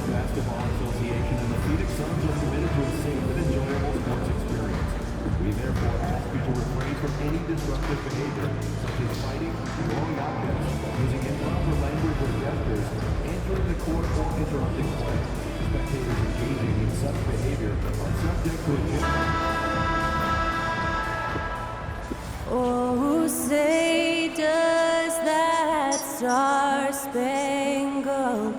Basketball Association and the Phoenix Suns are committed to a safe and enjoyable sports experience. We therefore ask you to refrain from any disruptive behavior, such as fighting, throwing objects, using improper language or gestures, entering the court, or interrupting play. Spectators engaging in such behavior are subject to a... Oh, say does that star-spangled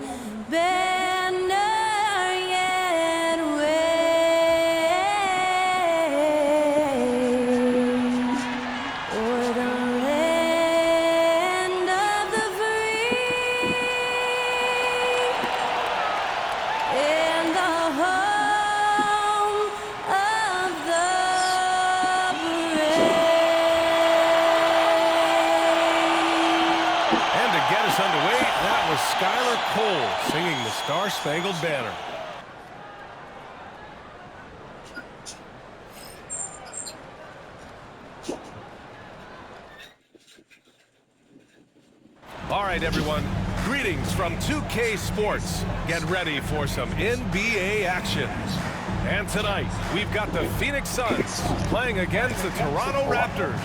banner yet wave o'er the land of the free and the home of the brave. And to get us underway, that was Skylar Cole singing the Star-Spangled Banner. All right, everyone. Greetings from 2K Sports. Get ready for some NBA action. And tonight, we've got the Phoenix Suns playing against the Toronto Raptors.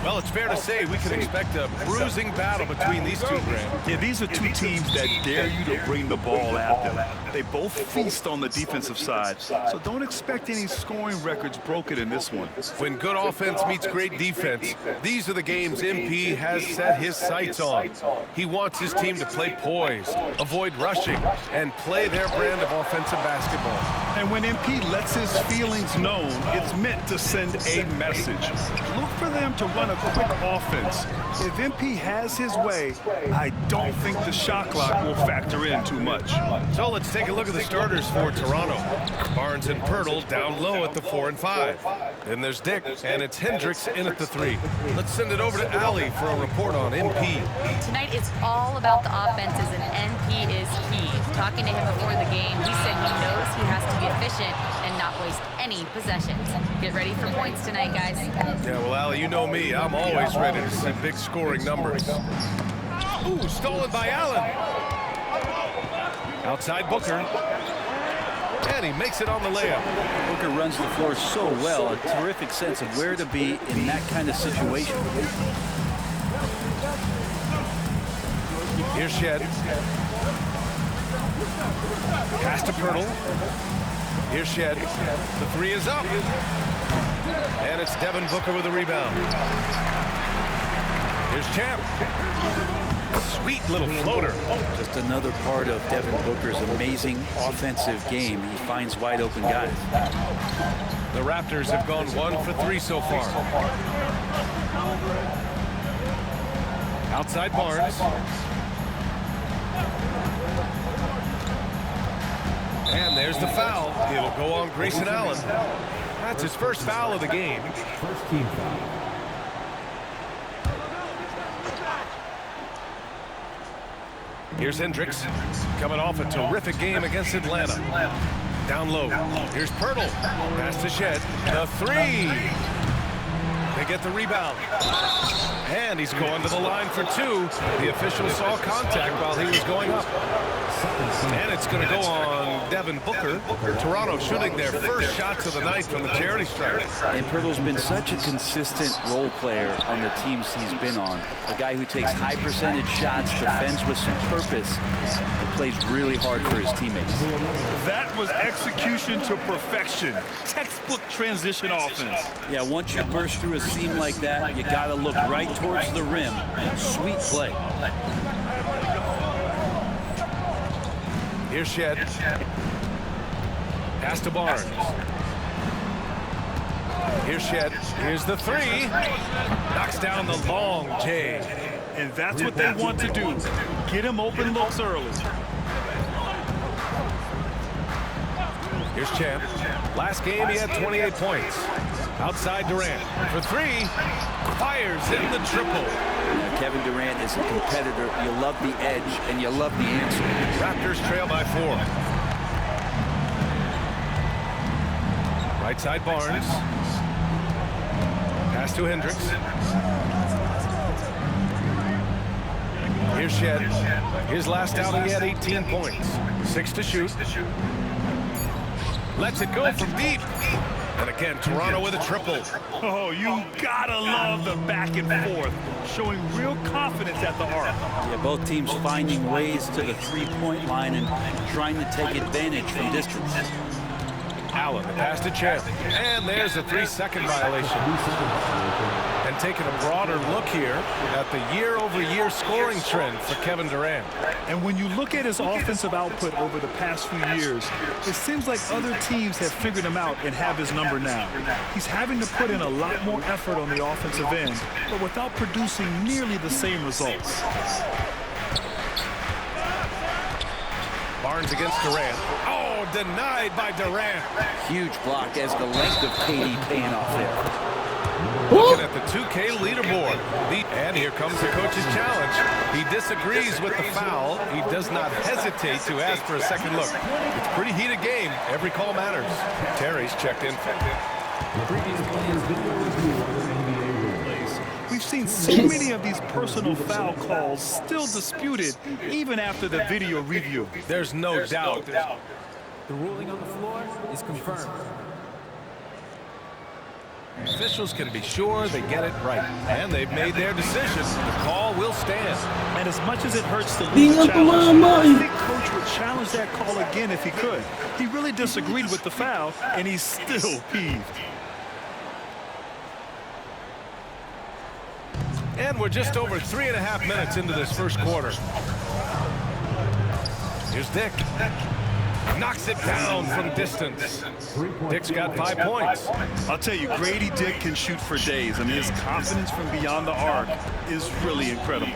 Well, it's fair to say we can expect a bruising battle between these two, Grant. Yeah, these are two teams that dare you to bring the ball at them. They both feast on the defensive side, so don't expect any scoring records broken in this one. When good offense meets great defense, these are the games MP has set his sights on. He wants his team to play poised, avoid rushing, and play their brand of offensive basketball. And when MP lets his feelings known, it's meant to send a message. Look for them to run a quick offense. If MP has his way, I don't think the shot clock will factor in too much. So let's take a look at the starters for Toronto. Barnes and Pirtle down low at the 4 and 5. Then there's Dick, and it's Hendricks in at the 3. Let's send it over to Allie for a report on MP. Tonight it's all about the offenses, and NP is key. Talking to him before the game, he said he knows he has to be efficient and not waste any possessions. Get ready for points tonight, guys. Yeah, well, Allie, you know me. I'm always ready to see big scoring numbers. Ooh, stolen by Allen. Outside Booker. And he makes it on the layup. Booker runs the floor so well, a terrific sense of where to be in that kind of situation. Here's Shed. Pass to Pirtle. Here's Shed. The 3 is up. And it's Devin Booker with a rebound. Here's Champ. Sweet little floater. Just another part of Devin Booker's amazing offensive game. He finds wide open guys. The Raptors have gone 1 for 3 so far. Outside Barnes. And there's the foul. It'll go on Grayson Allen. That's his first foul of the game. First team foul. Here's Hendricks, coming off a terrific game against Atlanta. Down low. Here's Pirtle. Pass to Shed. The 3. They get the rebound. And he's going to the line for 2. The official saw contact while he was going up. And it's going to go on Devin Booker. Toronto shooting their first shots of the night from the charity stripe. And Pirtle's been such a consistent role player on the teams he's been on. A guy who takes high percentage shots, defends with some purpose, and plays really hard for his teammates. That was execution to perfection. Textbook transition offense. Yeah, once you burst through a seam like that, you got to look right towards the rim. Sweet play. Here's Shed. Pass to Barnes. Here's Shed. Here's the 3. Knocks down the long J. And that's what they want to do. Get him open looks early. Here's Champ. Last game, he had 28 points. Outside Durant for three. Fires in the triple. Kevin Durant is a competitor. You love the edge, and you love the answer. Raptors trail by 4. Right side Barnes. Pass to Hendricks. Here's Shed. His last outing, he had 18 points. 6 to shoot. Lets it go from deep. And again, Toronto with a triple. Oh, you gotta love the back and forth, showing real confidence at the arc. Yeah, both teams finding ways to the three-point line and trying to take advantage from distance. Allen, the pass to Champ. And there's a 3-second violation. And taking a broader look here at the year-over-year scoring trend for Kevin Durant. And when you look at his offensive output over the past few years, it seems like other teams have figured him out and have his number now. He's having to put in a lot more effort on the offensive end, but without producing nearly the same results. Barnes against Durant. Oh, denied by Durant. Huge block as the length of KD paying off there. Looking at the 2K leaderboard. And here comes the coach's challenge. He disagrees with the foul. He does not hesitate to ask for a second look. It's a pretty heated game. Every call matters. Terry's checked in. We've seen so many of these personal foul calls still disputed even after the video review. There's no doubt. The ruling on the floor is confirmed. Officials can be sure they get it right. And they've made their decision. The call will stand. And as much as it hurts to lose the challenge, I think Coach would challenge that call again if he could. He really disagreed with the foul, and he's still peeved. And we're just over 3.5 minutes into this first quarter. Here's Dick. Knocks it down from distance. Dick's got 5 points. I'll tell you, Grady Dick can shoot for days. I mean, his confidence from beyond the arc is really incredible.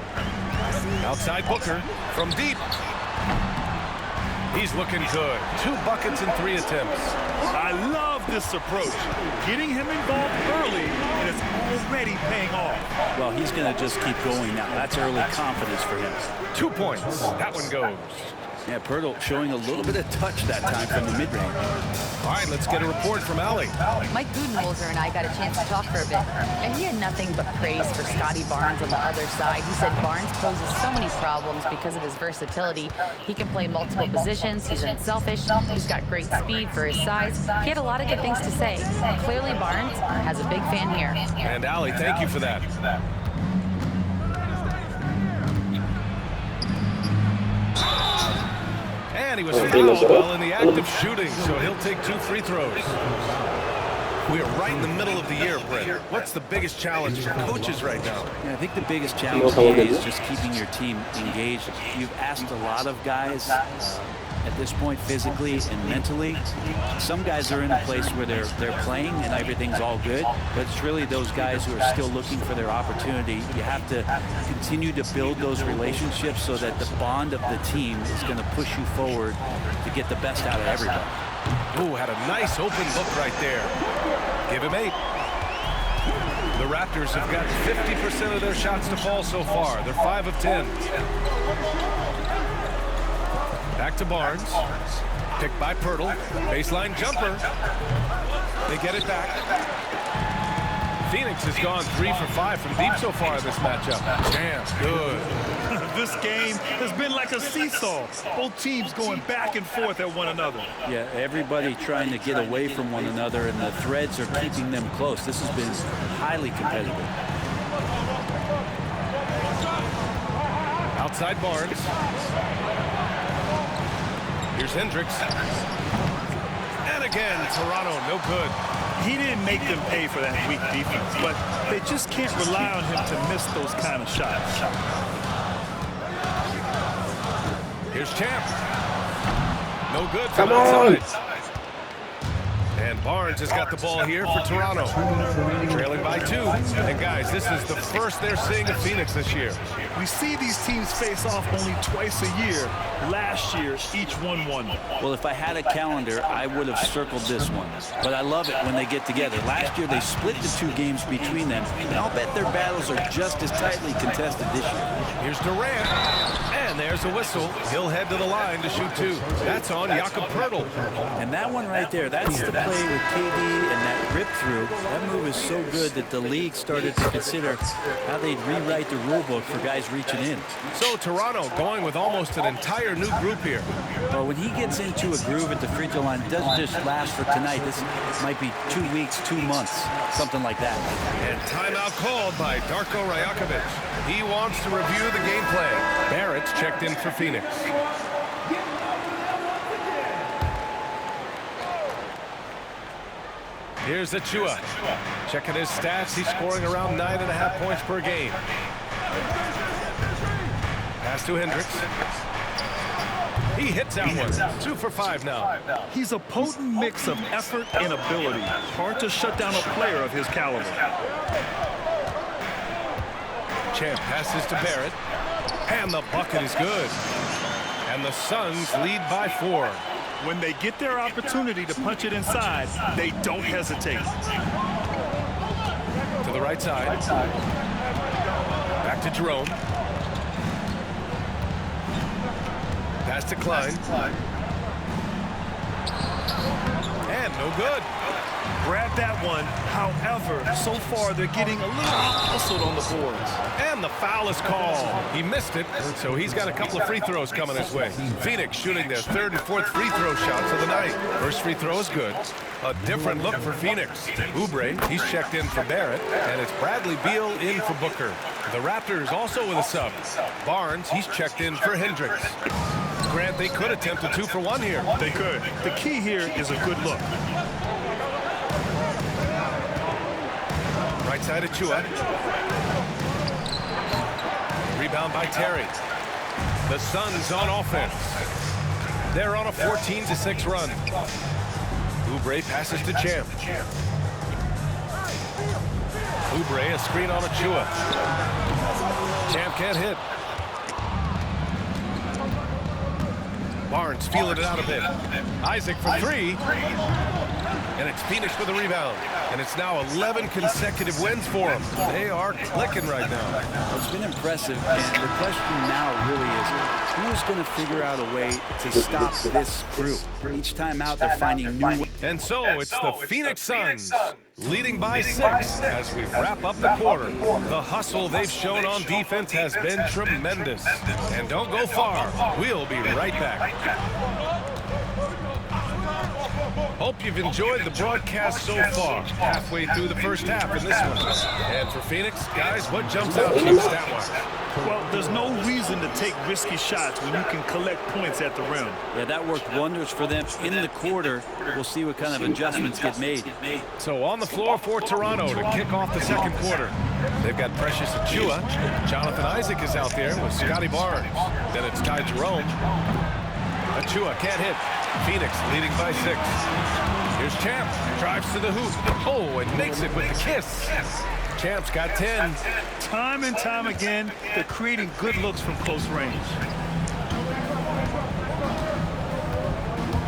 Outside Booker from deep. He's looking good. 2 buckets in 3 attempts. I love this approach. Getting him involved early, and it's already paying off. Well, he's going to just keep going now. That's early confidence for him. 2 points. That one goes. Yeah, Pirtle showing a little bit of touch that time from the mid-range. All right, let's get a report from Allie. Mike Budenholzer and I got a chance to talk for a bit, and he had nothing but praise for Scotty Barnes on the other side. He said Barnes poses so many problems because of his versatility. He can play multiple positions, he's unselfish, he's got great speed for his size. He had a lot of good things to say. Clearly Barnes has a big fan here. And Allie, thank you for that. And he was fouled while in the act of shooting, so he'll take 2 free throws. We are right in the middle of the year, Brent. What's the biggest challenge for coaches right now? Yeah, I think the biggest challenge today is just keeping your team engaged. You've asked a lot of guys at this point, physically and mentally. Some guys are in a place where they're playing and everything's all good, but it's really those guys who are still looking for their opportunity. You have to continue to build those relationships so that the bond of the team is going to push you forward to get the best out of everybody. Ooh, had a nice open look right there. Give him 8. The Raptors have got 50% of their shots to fall so far. They're 5 of 10. Back to Barnes. Picked by Pirtle. Baseline jumper. They get it back. Phoenix has gone 3 for 5 from deep so far in this matchup. Damn, good. This game has been like a seesaw. Both teams going back and forth at one another. Yeah, everybody trying to get away from one another, and the threads are keeping them close. This has been highly competitive. Outside Barnes. Here's Hendricks. And again, Toronto, no good. He didn't make them pay for that weak defense, but they just can't rely on him to miss those kind of shots. Here's Champ. No good from outside. And Barnes has got the ball here for Toronto. Trailing by 2. And guys, this is the first they're seeing of Phoenix this year. We see these teams face off only twice a year. Last year, each one won. Well, if I had a calendar, I would have circled this one. But I love it when they get together. Last year, they split the 2 games between them, and I'll bet their battles are just as tightly contested this year. Here's Durant. And there's a whistle. He'll head to the line to shoot 2. That's on Jakob Poeltl. And that one right there, that's the play with KD and that rip through. That move is so good that the league started to consider how they'd rewrite the rule book for guys reaching in. So Toronto going with almost an entire new group here. Well, when he gets into a groove at the free throw line, it doesn't just last for tonight. This might be 2 weeks, 2 months, something like that. And timeout called by Darko Rajakovic. He wants to review the game plan. Barrett's checked in for Phoenix. Here's Achua. Checking his stats. He's scoring around 9.5 points per game. Pass to Hendricks. He hits that one. 2 for 5 now. He's a potent mix of effort and ability. Hard to shut down a player of his caliber. Champ passes to Barrett. And the bucket is good. And the Suns lead by 4. When they get their opportunity to punch it inside, they don't hesitate. To the right side. Back to Jerome. Pass to Klein. And no good. Grab that one. However, so far they're getting a little hustled on the boards. And the foul is called. He missed it, so he's got a couple of free throws coming his way. Phoenix shooting their 3rd and 4th free throw shots of the night. First free throw is good. A different look for Phoenix. Oubre, he's checked in for Barrett, and it's Bradley Beal in for Booker. The Raptors also with a sub. Barnes, he's checked in for Hendricks. Grant, they could attempt a 2 for 1 here. They could. The key here is a good look. Right side of Chua. Rebound by Terry. The Suns on offense. They're on a 14-6 run. Oubre passes to Champ. Oubre, a screen on Achua. Champ can't hit. Barnes feeling it out a bit. Isaac for 3. And it's Phoenix with a rebound. And it's now 11 consecutive wins for them. They are clicking right now. It's been impressive, and the question now really is, who's going to figure out a way to stop this group? Each time out, they're finding new ways. And so it's the Phoenix Suns leading by 6 as we wrap up the quarter. The hustle they've shown on defense has been tremendous. And don't go far. We'll be right back. Hope you've enjoyed the broadcast so far. Halfway through the first half in this one. And for Phoenix, guys, what jumps out to you stat-wise? Well, there's no reason to take risky shots when you can collect points at the rim. Yeah, that worked wonders for them in the quarter. We'll see what kind of adjustments get made. So on the floor for Toronto to kick off the second quarter. They've got Precious Achua. Jonathan Isaac is out there with Scotty Barnes. Then it's Ty Jerome. Achua can't hit. Phoenix leading by 6. Here's Champ. Drives to the hoop. Oh, and makes it with the kiss. Champ's got 10. Time and time again, they're creating good looks from close range.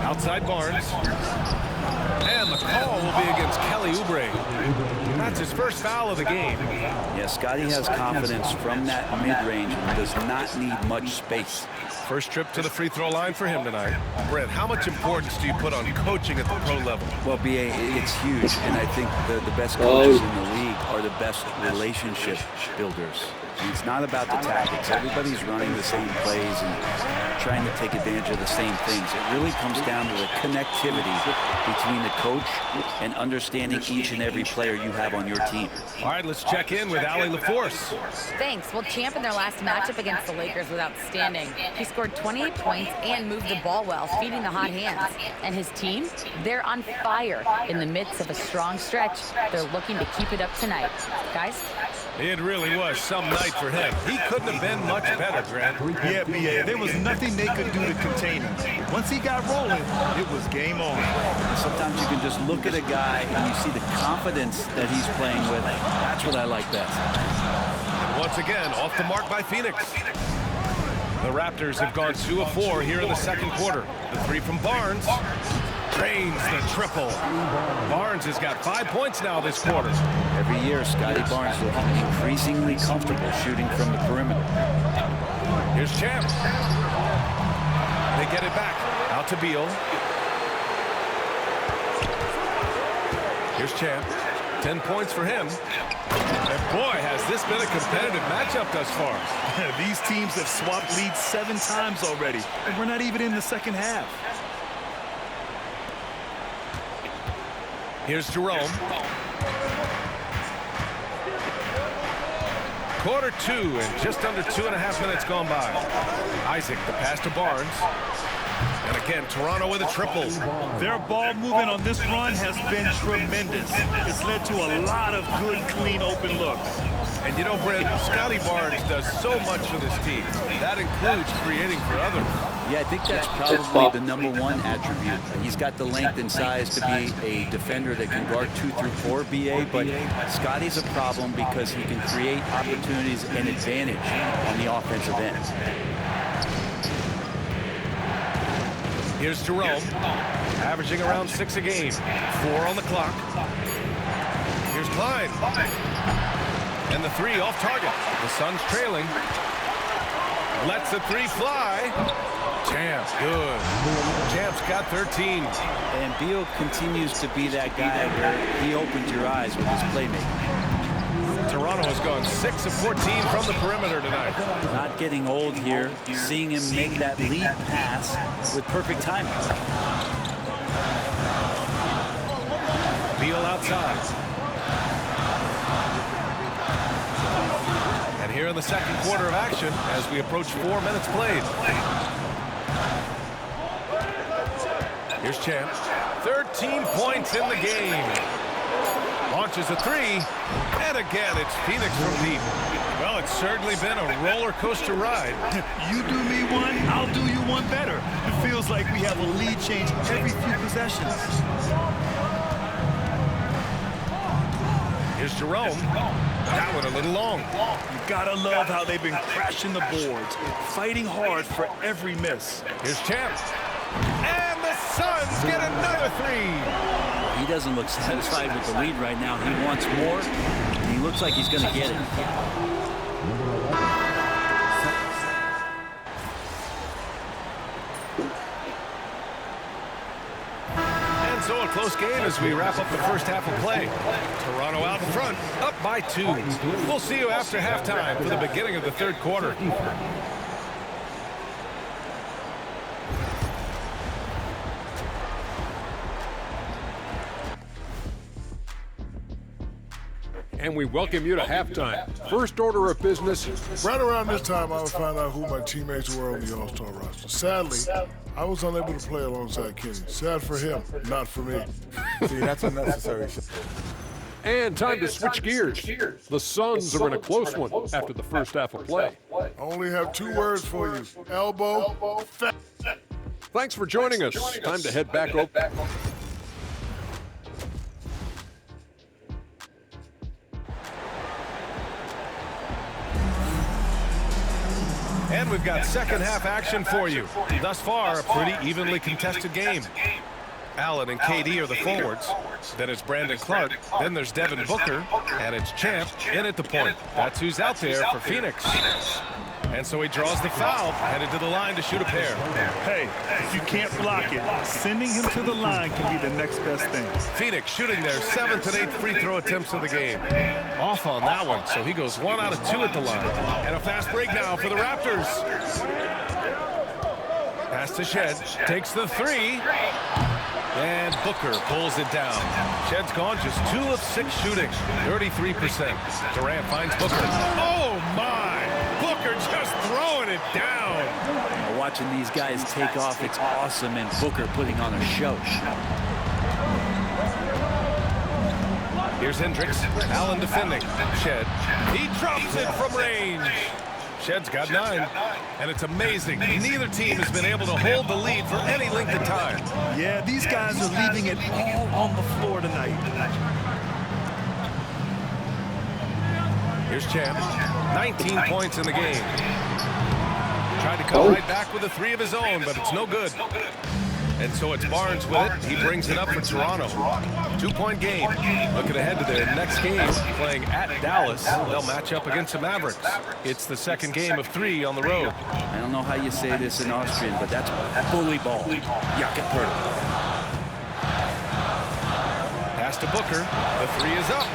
Outside Barnes. And the call will be against Kelly Oubre. That's his first foul of the game. Yeah, Scotty has confidence from that mid-range and does not need much space. First trip to the free throw line for him tonight. Brent, how much importance do you put on coaching at the pro level? Well, B.A., it's huge, and I think the best coaches in the league are the best relationship builders. And it's not about the tactics. Everybody's running the same plays and trying to take advantage of the same things. It really comes down to the connectivity between the coach and understanding each and every player you have on your team. All right, let's check in with Allie LaForce. Thanks. Well, Champ in their last matchup against the Lakers was outstanding. He scored 28 points and moved the ball well, feeding the hot hands. And his team, they're on fire. In the midst of a strong stretch, they're looking to keep it up tonight. Guys? It really was some night for him. He couldn't have been much better, Grant. Yeah, B.A., there was nothing they could do to contain him. Once he got rolling, it was game on. Sometimes you can just look at a guy and you see the confidence that he's playing with. That's what I like best. And once again, off the mark by Phoenix. The Raptors have gone 2 of 4 here in the second quarter. The three from Barnes. Drains the triple. Barnes has got 5 points now this quarter. Every year, Scotty Barnes looking increasingly comfortable shooting from the perimeter. Here's Champ. They get it back. Out to Beal. Here's Champ. 10 points for him. And boy, has this been a competitive matchup thus far. These teams have swapped leads 7 times already, and we're not even in the second half. Here's Jerome. Quarter 2 and just under 2.5 minutes gone by. Isaac, the pass to Barnes. And again, Toronto with a triple. Their ball movement on this run has been tremendous. It's led to a lot of good, clean, open looks. And you know, Brent, Scotty Barnes does so much for this team. That includes creating for others. Yeah, I think that's probably the #1 attribute. He's got the length and size to be a defender that can guard 2 through 4, BA, but Scotty's a problem because he can create opportunities and advantage on the offensive end. Here's Jerome, averaging around 6 a game. 4 on the clock. Here's Klein. And the 3 off target. The Suns trailing. Lets the 3 fly. Champ, good. Champ's got 13. And Beal continues to be that guy where he opens your eyes with his playmaking. Toronto has gone 6 of 14 from the perimeter tonight. Not getting old here. Seeing him make that lead pass with perfect timing. Beal outside. And here in the second quarter of action as we approach 4 minutes played. Here's Champ. 13 points in the game. Launches a 3. And again, it's Phoenix from deep. Well, it's certainly been a roller coaster ride. You do me one, I'll do you one better. It feels like we have a lead change every few possessions. Here's Jerome. That one a little long. You gotta love how they've been crashing the boards, fighting hard for every miss. Here's Champ. And the Suns get another 3. He doesn't look satisfied with the lead right now. He wants more, and he looks like he's going to get it. And so a close game as we wrap up the first half of play. Toronto out in front, up by 2. We'll see you after halftime for the beginning of the third quarter. And we welcome you to halftime. First order of business. Right around this time, I would find out who my teammates were on the All-Star roster. Sadly, I was unable to play alongside Kenny. Sad for him, not for me. See, that's unnecessary. And time to switch gears. The Suns are in a close one after the first half of play. I only have 2 words for you. Elbow, fat. Thanks for joining us. Time to head back over. And we've got second half action for you. Thus far, a pretty evenly contested game. Allen and KD are the forwards. Then it's Brandon Clark. Then there's Devin Booker. And it's Champ in at the point. That's who's out there for Phoenix. And so he draws the foul, headed to the line to shoot a pair. Hey, if you can't block it, sending him to the line can be the next best thing. Phoenix shooting their 7th and 8th free throw attempts of the game. Off on that one, so he goes 1 out of 2 at the line. And a fast break now for the Raptors. Pass to Shed, takes the 3. And Booker pulls it down. Shed's gone just 2 of 6 shooting, 33%. Durant finds Booker. Oh my! Booker just throwing it down. Watching these guys take off, it's awesome, and Booker putting on a show. Here's Hendricks. Allen defending. Shed. He drops it from range. Shedd's got 9. And it's amazing. Neither team has been able to hold the lead for any length of time. Yeah, these guys are leaving it all on the floor tonight. Here's Champ. 19 points in the game. Tried to come right back with a 3 of his own, but it's no good. And so it's Barnes with it. He brings it up for Toronto. 2-point game. Looking ahead to their next game, playing at Dallas. They'll match up against the Mavericks. It's the second game of 3 on the road. I don't know how you say this in Austrian, but that's bully ball. Jakob Poeltl. Pass to Booker. The 3 is up.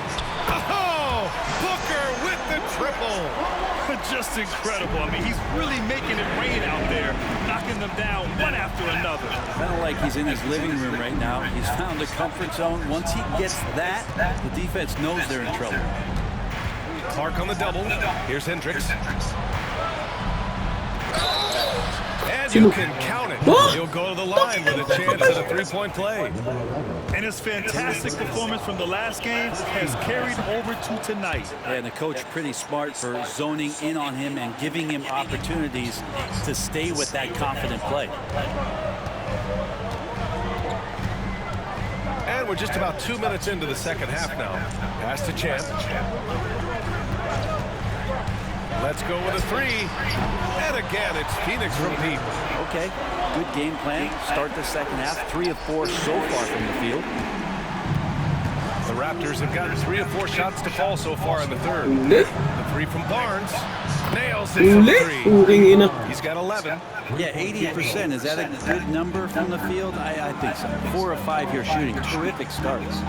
Oh! Booker with the triple. Just incredible. I mean, he's really making it rain out there, knocking them down one after another. Kind of like he's in his living room right now. He's found a comfort zone. Once he gets that, the defense knows they're in trouble. Clark on the double. Here's Hendricks. And you can count it. He'll go to the line with a chance at a 3-point play. And his fantastic performance from the last game has carried over to tonight. And the coach pretty smart for zoning in on him and giving him opportunities to stay with that confident play. And we're just about 2 minutes into the second half now. Pass to Champ. Let's go with a 3. And again, it's Phoenix from deep. Okay, good game plan. Start the second half. 3 of 4 so far from the field. The Raptors have gotten 3 of 4 shots to fall so far in the third. The 3 from Barnes. Nails it from 3. He's got 11. Yeah, 80%. Is that a good number from the field? I think so. 4 of 5 here shooting. Terrific starts.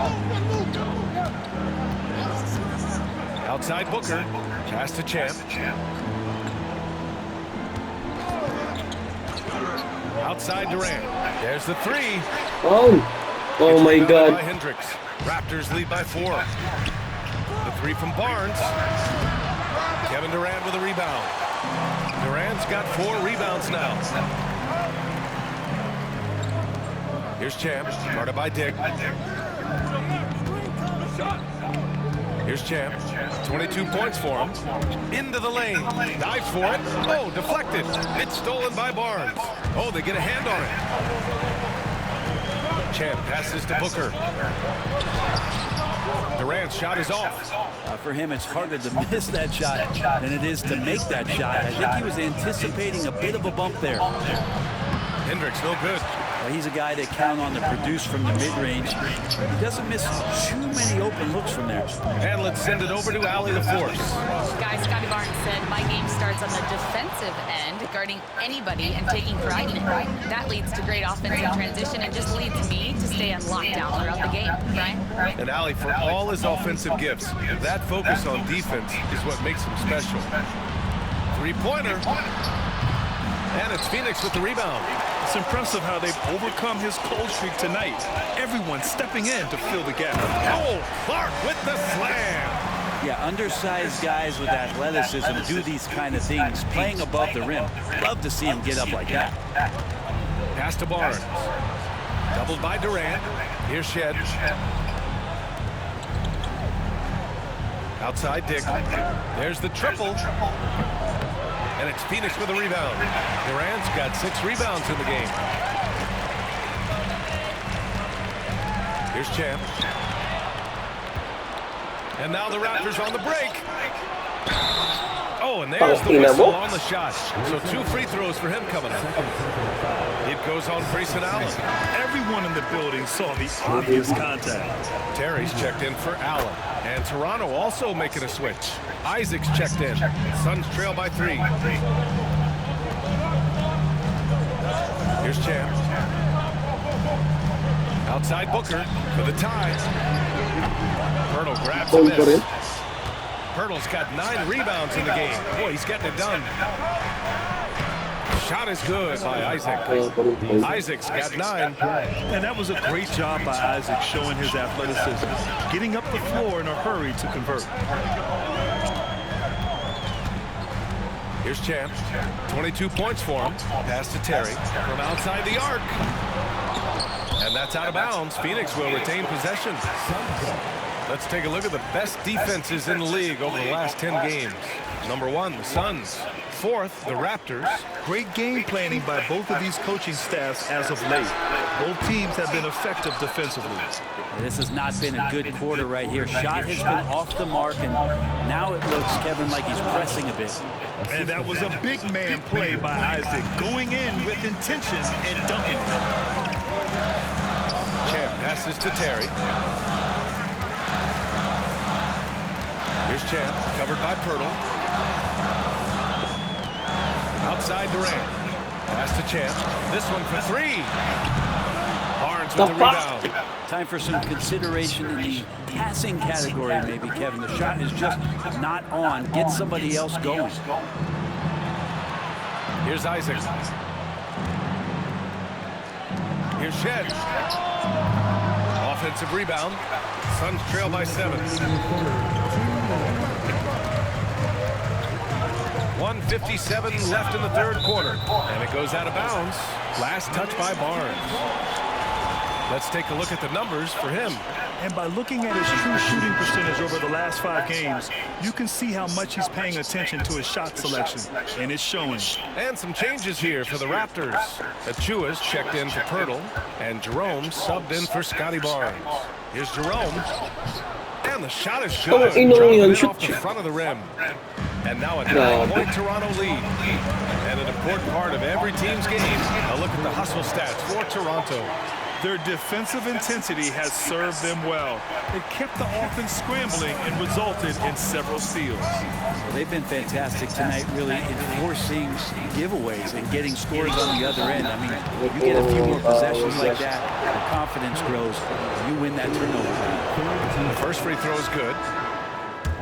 Outside Booker. Pass to Champ. Outside Durant. There's the 3. Oh my God. By Hendricks. Raptors lead by 4. The 3 from Barnes. Kevin Durant with a rebound. Durant's got 4 rebounds now. Here's Champ. Guarded by Dick. Here's Champ. 22 points for him. Into the lane. Dives for it. Oh, deflected. It's stolen by Barnes. Oh, they get a hand on it. Champ passes to Booker. Durant's shot is off. For him, it's harder to miss that shot than it is to make that shot. I think he was anticipating a bit of a bump there. Hendricks, no good. He's a guy that count on to produce from the mid-range. He doesn't miss too many open looks from there. And let's send it over to Allie LaForce. Guys, Scotty Barnes said, my game starts on the defensive end, guarding anybody and taking pride in it. That leads to great offensive transition and just leads me to stay on lockdown throughout the game. Brian? And Allie, for all his offensive gifts, that focus on defense is what makes him special. 3-pointer. And it's Phoenix with the rebound. It's impressive how they've overcome his cold streak tonight. Everyone stepping in to fill the gap. Oh, Clark with the slam. Yeah, undersized guys with athleticism do these kind of things, playing above the rim. Love to see him get up like that. Pass to Barnes. Doubled by Durant. Here's Shed. Outside Dick. There's the triple. And it's Phoenix with a rebound. Durant's got 6 rebounds in the game. Here's Champ. And now the Raptors on the break. Oh, and there's the whistle on the shot. So 2 free throws for him coming up. It goes on Grayson Allen. Everyone in the building saw the obvious contact. Terry's checked in for Allen. And Toronto also making a switch. Isaac's checked in. Suns trail by 3. Here's Champ. Outside Booker for the tie. Poeltl grabs the miss. Poeltl's got 9 rebounds in the game. Boy, he's getting it done. Shot is good by Isaac. Isaac's got 9. And that was a great job by Isaac, showing his athleticism, getting up the floor in a hurry to convert. Here's Champ. 22 points for him. Pass to Terry from outside the arc. And that's out of bounds. Phoenix will retain possession. Let's take a look at the best defenses in the league over the last 10 games. Number 1, the Suns. fourth, the Raptors. Great game planning by both of these coaching staffs as of late. Both teams have been effective defensively. This has not been a good quarter right here. Shot has been off the mark, and now it looks, Kevin, like he's pressing a bit. And that was a big man play by Isaac, going in with intention and dunking. Champ passes to Terry. Here's Champ, covered by Pirtle. Outside Durant. Pass to Champ. This one for three. Barnes with the rebound. Time for some consideration in the passing category, maybe, Kevin. The shot is just not on. Get somebody else going. Here's Isaac. Here's Shed. Offensive rebound. Suns trail by 7. 1:57 left in the third quarter. And it goes out of bounds. Last touch by Barnes. Let's take a look at the numbers for him. And by looking at his true shooting percentage over the last 5 games, you can see how much he's paying attention to his shot selection, and it's showing. And some changes here for the Raptors. Achua's checked in for Pirtle, and Jerome subbed in for Scotty Barnes. Here's Jerome, and the shot is good. Dropping it off the front of the rim. And now a 9-point Toronto lead. And an important part of every team's game. A look at the hustle stats for Toronto. Their defensive intensity has served them well. It kept the offense scrambling and resulted in several steals. Well, they've been fantastic tonight, really enforcing giveaways and getting scores on the other end. I mean, you get a few more possessions like that, the confidence grows, you win that turnover. The first free throw is good.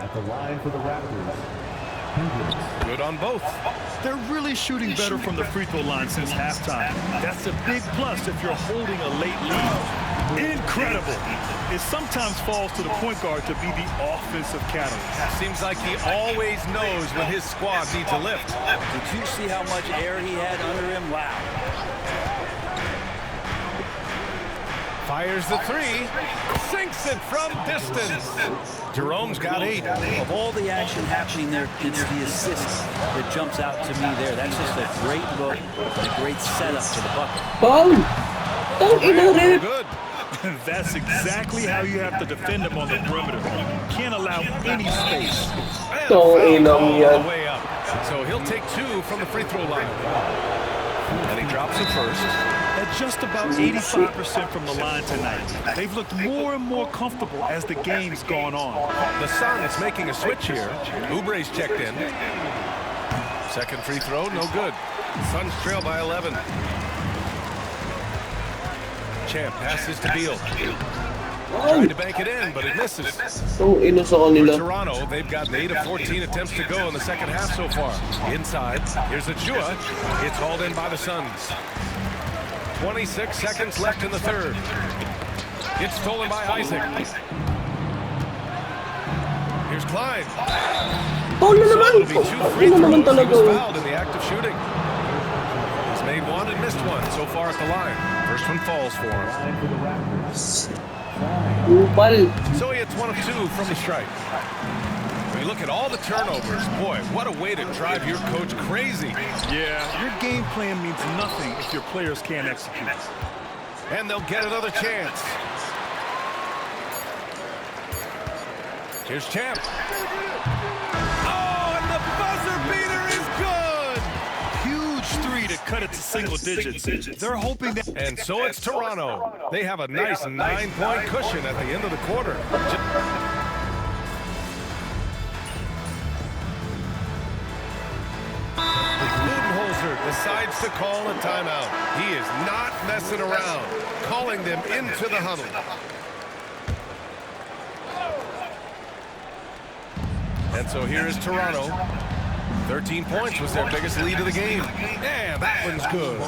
At the line for the Raptors. Good on both. They're really shooting better from the free throw line since halftime. That's a big plus if you're holding a late lead. Incredible. It sometimes falls to the point guard to be the offensive catalyst. Seems like he always knows when his squad needs a lift. Did you see how much air he had under him? Wow. Fires the three, sinks it from distance. Jerome's got 8. Of all the action happening there, it's the assist that jumps out to me there. That's just a great look and a great setup to the bucket. Good. That's exactly how you have to defend him on the perimeter. You can't allow any space. All the way up. So he'll take 2 from the free throw line. And he drops it first. At just about 85% from the line tonight. They've looked more and more comfortable as the game's gone on. The Suns making a switch here. Oubre's checked in. Second free throw, no good. Suns trail by 11. Champ passes to Beal. Trying to bank it in, but it misses. For Toronto, they've gotten 8 of 14 attempts to go in the second half so far. Inside, here's Achua. It's hauled in by the Suns. 26 seconds left in the third. It's stolen by Isaac. Here's Klein. So it'll be 2 free throws. He was fouled in the act of shooting. He's made 1 and missed 1 so far at the line. First one falls for him. So he hits 1 of 2 from the strike. When you look at all the turnovers, boy, what a way to drive your coach crazy. Yeah, your game plan means nothing if your players can't execute. And they'll get another chance. Here's Champ. Oh, and the buzzer beater is good! Huge 3 to cut it to single digits. They're hoping that... And so it's Toronto. They have a nice 9-point cushion at the end of the quarter. Budenholzer decides to call a timeout. He is not messing around, calling them into the huddle. And so here is Toronto. 13 points was their biggest lead of the game. Yeah, that one's good.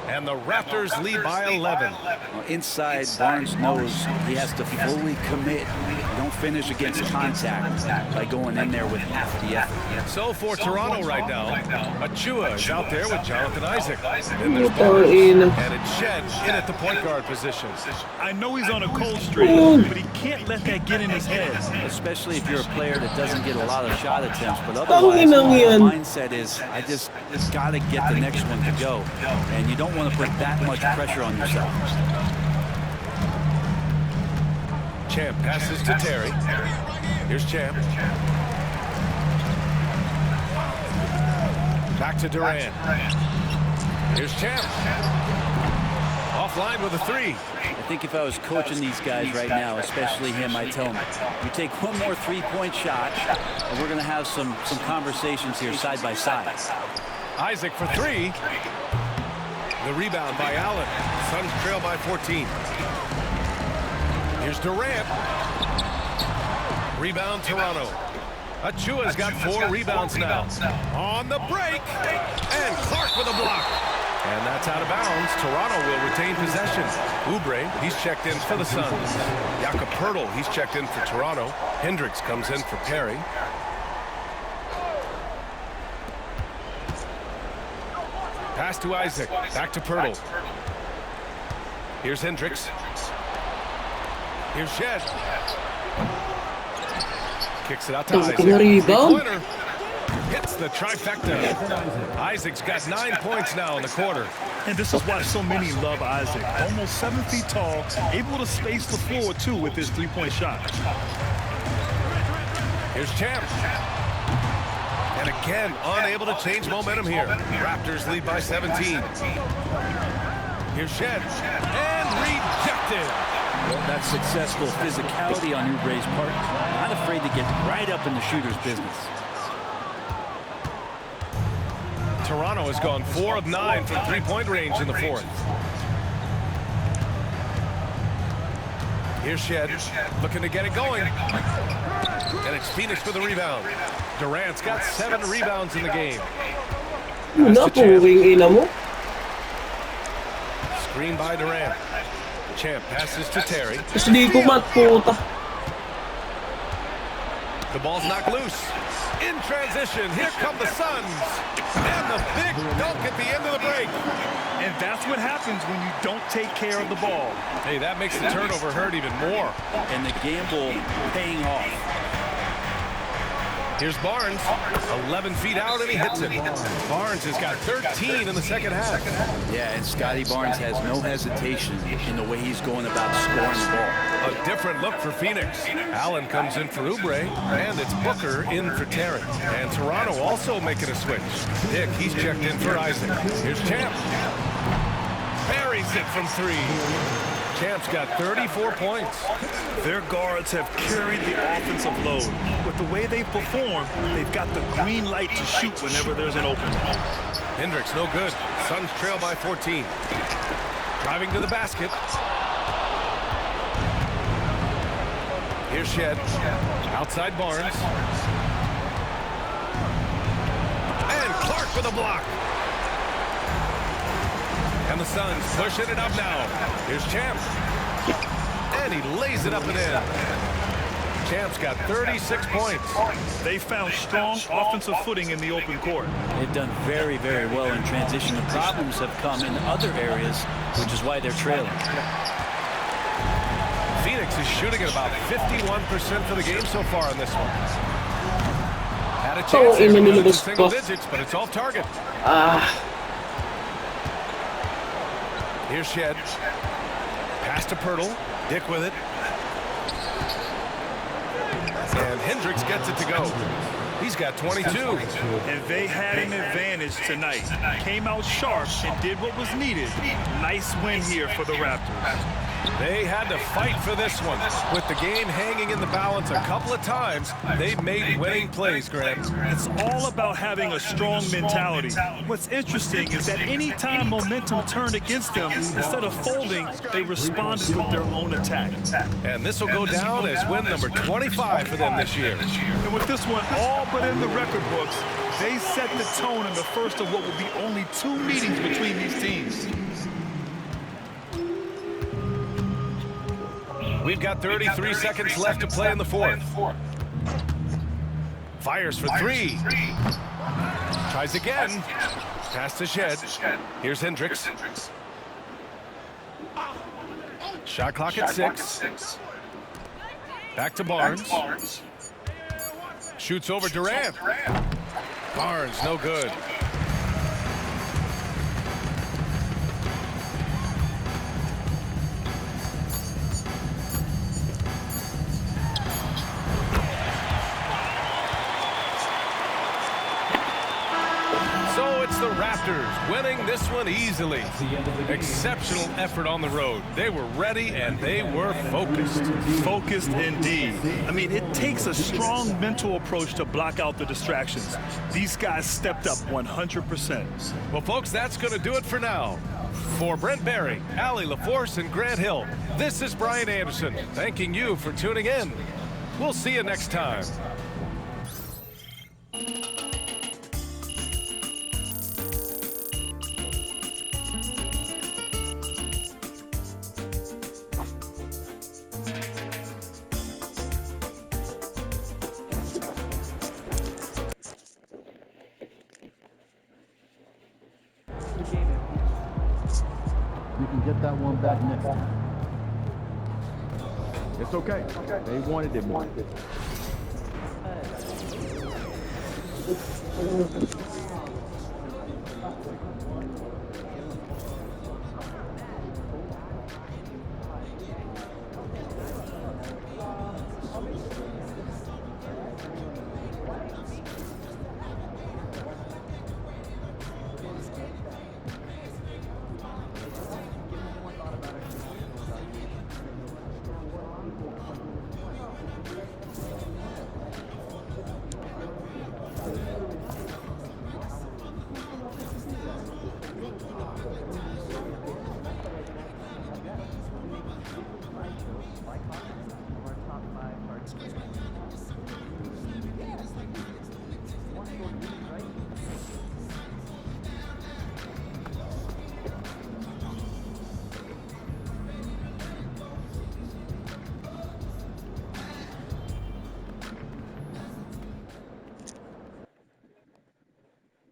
And the Raptors lead by 11. Well, inside, Barnes knows he has to fully commit. You don't finish against contact by going in there with half the effort. So for Toronto right now, Achua is out there with Jonathan Isaac. Then there's Barnes, and it's Shed in at the point guard position. I know he's on a cold streak, but he can't let that get in his head. Especially if you're a player that doesn't get a lot of shot attempts, but otherwise, the mindset is, I just got to get the next one to go. And you don't want to put that much pressure on yourself. Champ passes to Terry. Here's Champ. Back to Durant. Here's Champ. Offline with a three. I think if I was coaching these guys right now, especially him, I'd tell him, you take one more three-point shot, and we're going to have some conversations here side by side. Isaac for three. The rebound by Allen. Suns trail by 14. Here's Durant. Rebound Toronto. Achua's got 4 rebounds now. On the break. And Clark with a block. And that's out of bounds. Toronto will retain possession. Oubre, he's checked in for the Suns. Jakob Poeltl, he's checked in for Toronto. Hendricks comes in for Perry. Pass to Isaac. Back to Poeltl. Here's Hendricks. Here's Shed. Kicks it out to Isaac. Three-pointer. Hits the trifecta. Isaac's got 9 points now in the quarter. And this is why so many love Isaac. Almost 7 feet tall, able to space the floor, too, with his three-point shot. Here's Champ. And again, unable to change momentum here. Raptors lead by 17. Here's Shed. And rejected. Well, that's successful physicality on Oubre's part. Not afraid to get right up in the shooter's business. Toronto has gone 4 of 9 from three-point range in the fourth. Here's Shed, looking to get it going. And it's Phoenix for the rebound. Durant's got 7 rebounds in the game. Screen by Durant. Champ passes to Terry. The ball's knocked loose. In transition, here come the Suns. And the big dunk at the end of the break. And that's what happens when you don't take care of the ball. Hey, that makes the turnover hurt even more. And the gamble paying off. Here's Barnes, 11 feet out, and he hits it. Barnes has got 13 in the second half. Yeah, and Scotty Barnes has no hesitation in the way he's going about scoring the ball. A different look for Phoenix. Allen comes in for Oubre, and it's Booker in for Terry. And Toronto also making a switch. Dick, he's checked in for Isaac. Here's Champ. Buries it from 3. Champ's got 34 points. Their guards have carried the offensive load. With the way they perform, they've got the green light to shoot whenever there's an opening. Hendricks no good. Suns trail by 14. Driving to the basket. Here's Shed. Outside Barnes. And Clark with a block. And the Suns pushing it up now. Here's Champ. And he lays it up and in. Champ's got 36 points. They found strong offensive footing in the open court. They've done very, very well in transition. The problems have come in other areas, which is why they're trailing. Phoenix is shooting at about 51% for the game so far in this one. Had a chance to go to single digits, but it's off target. Here's Shed. Pass to Poeltl. Dick with it. And Hendricks gets it to go. He's got 22. And they had an advantage tonight. Came out sharp and did what was needed. Nice win here for the Raptors. They had to fight for this one. With the game hanging in the balance a couple of times, they made winning plays, Grant. It's all about having a strong mentality. What's interesting is that any time momentum turned against them, instead of folding, they responded with their own attack. And this will go down as win number 25 for them this year. And with this one all but in the record books, They set the tone in the first of what will be only 2 meetings between these teams. We've got 33 seconds left to play in the fourth. Fires for 3. Tries again. Pass to Shed. Here's Hendricks. Shot clock at 6. Back to Barnes. Shoots over Durant. Barnes, no good. So it's the Raptors winning this one easily. Exceptional effort on the road. They were ready and they were focused. Focused indeed. I mean, it takes a strong mental approach to block out the distractions. These guys stepped up 100%. Well, folks, that's going to do it for now. For Brent Barry, Allie LaForce, and Grant Hill, this is Brian Anderson, thanking you for tuning in. We'll see you next time. You can get that one back next time. It's okay. They wanted it more.